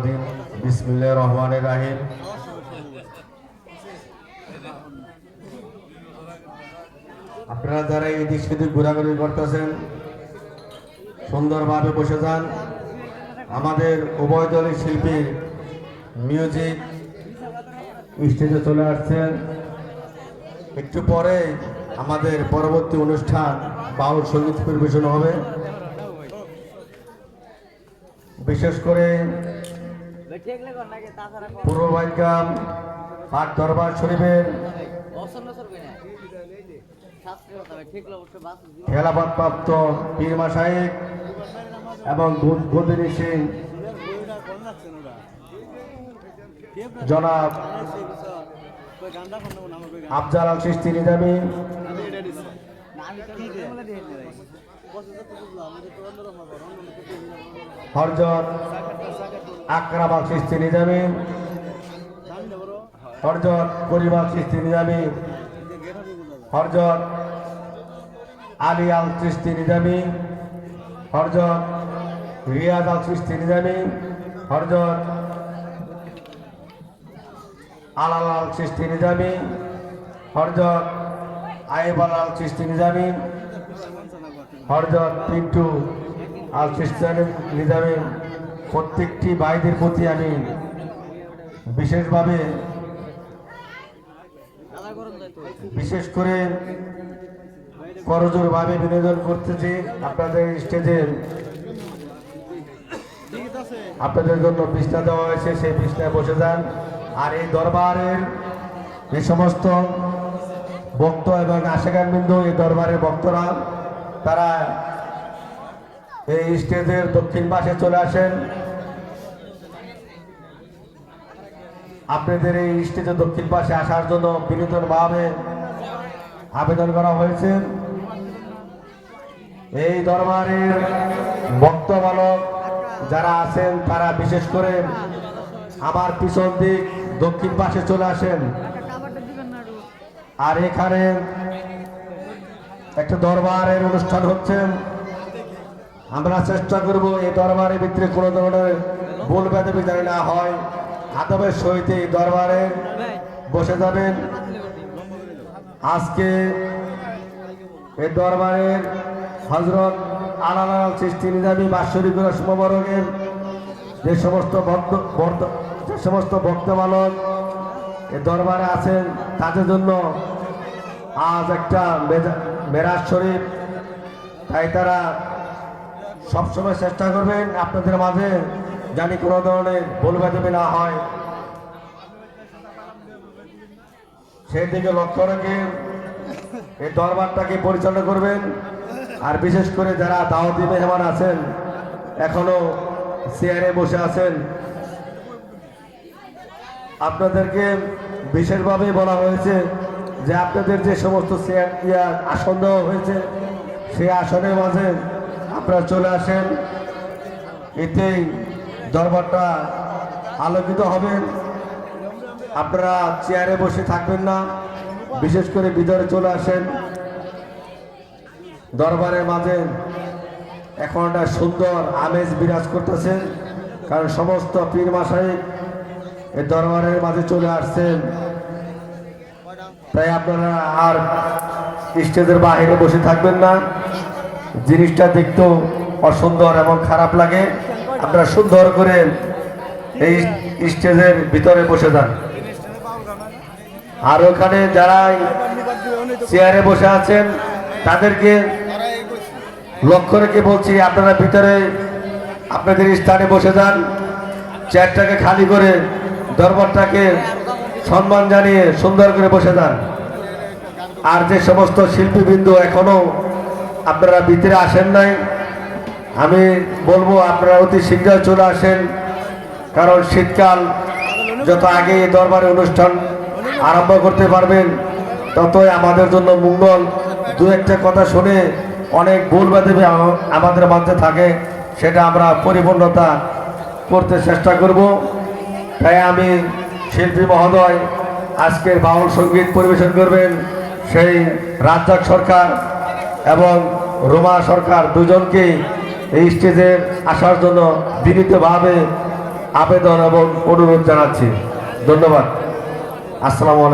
রাজিম বিসমিল্লাহির রহমানির রহিম। আপনারা যারা এদিক সেদিক ঘোরাঘুরি করতেছেন সুন্দরভাবে বসে যান। আমাদের উভয় দলের শিল্পী মিউজিক স্টেজে চলে আসছেন। একটু পরে আমাদের পরবর্তী অনুষ্ঠান বাউল সঙ্গীত পরিবেশন হবে। বিশেষ করে পূর্ব বাইগ্রাম পাক দরবার শরীফের খেলাফতপ্রাপ্ত পীর মাশায়েখ এবং গদিনী সিং জনাব আফজাল আল চিশতি নিজামী, হরজত আকরাম আল চিশতি নিজামী, হরজত করিম আল চিশতি নিজামী, হরজত আলী আল চিশতি নিজামী, হরজত রিয়াজ আল চিশতি নিজামী, হরজত আলাল আল চিশতি নিজামী, হরজত আইব আল চিশতি নিজামী, হরজত পিন্টু আল চিশতি নিজামী। প্রত্যেকটি ভাইদের প্রতি আমি বিশেষ করে করজোড়ভাবে বিনোদন করতেছি। আপনাদের স্টেজে আপনাদের জন্য বিছনা দেওয়া হয়েছে, সেই বিছনায় বসে যান। আর এই দরবারের যে সমস্ত ভক্ত এবং আশেকানবৃন্দ, এই দরবারের ভক্তরা তারা এই স্টেজের দক্ষিণ পাশে চলে আসেন। আপনাদের এই স্টেজের দক্ষিণ পাশে আসার জন্য বিনীতভাবে আবেদন করা হয়েছে। এই দরবারের ভক্ত বালক যারা আছেন তারা বিশেষ করে আমার পিছন দিক দক্ষিণ পাশে চলে আসেন। আর এখানে একটা দরবারের অনুষ্ঠান হচ্ছে। আমরা চেষ্টা করব এই দরবারের ভিতরে কোনো ধরনের ভুল ভেদাভেদি না হয়। আদবের সহিত এই দরবারে বসে যাবেন। আজকে এই দরবারের হযরত আলাল আল চিশতি নিজামী বাৎসরিক মোবারকের যে সমস্ত ভক্ত বালক এই দরবারে আছেন তাদের জন্য আজ একটা মেরাজ শরীফ। তাই তারা সবসময় চেষ্টা করবেন আপনাদের মাঝে জানি কোনো ধরনের ভুল ভেদাভেদি না হয়, সেই দিকে লক্ষ্য রেখে এই দরবারটাকে পরিচালনা করবেন। আর বিশেষ করে যারা দাওয়াতি মেহমান আছেন, এখনো চেয়ারে বসে আছেন, আপনাদেরকে বিশেষভাবে বলা হয়েছে যে আপনাদের যে সমস্ত আসন দেওয়া হয়েছে সেই আসনের মাঝে আপনারা চলে আসেন। এতেই দরবারটা আলোকিত হবেন। আপনারা চেয়ারে বসে থাকবেন না, বিশেষ করে ভিতরে চলে আসেন। দরবারের মাঝে এখন একটা সুন্দর আমেজ বিরাজ করতেছে, কারণ সমস্ত পীর মাশায়েখ এই দরবারের মাঝে চলে আসছেন। তাই আপনারা আর স্টেজের বাইরে বসে থাকবেন না। জিনিসটা দেখতেও অসুন্দর এবং খারাপ লাগে। আপনারা সুন্দর করে এই স্টেজের ভিতরে বসে যান। আর ওখানে যারা চেয়ারে বসে আছেন তাদেরকে লক্ষ্য রেখে বলছি, আপনারা ভিতরে আপনাদের স্থানে বসে যান। চেয়ারটাকে খালি করে দরবারটাকে সম্মান জানিয়ে সুন্দর করে বসে যান। আর যে সমস্ত শিল্পীবৃন্দ এখনো আপনারা ভিতরে আসেন নাই, আমি বলবো আপনারা অতি শীঘ্র চলে আসেন। কারণ শীতকাল, যত আগে এই দরবারে অনুষ্ঠান আরম্ভ করতে পারবেন ততই আমাদের জন্য মঙ্গল। দু একটা কথা শুনে অনেক ভুল ভেদাভেদি আমাদের মধ্যে থাকে, সেটা আমরা পরিপূর্ণতা করতে চেষ্টা করব। তাই আমি শিল্পী মহোদয় আজকের বাউল সঙ্গীত পরিবেশন করবেন সেই রাজ্জাক সরকার এবং রোমা সরকার দুজনকে এই স্টেজে আসার জন্য বিনীতভাবে আবেদন এবং অনুরোধ জানাচ্ছি। ধন্যবাদ। আসসালামু আলাইকুম।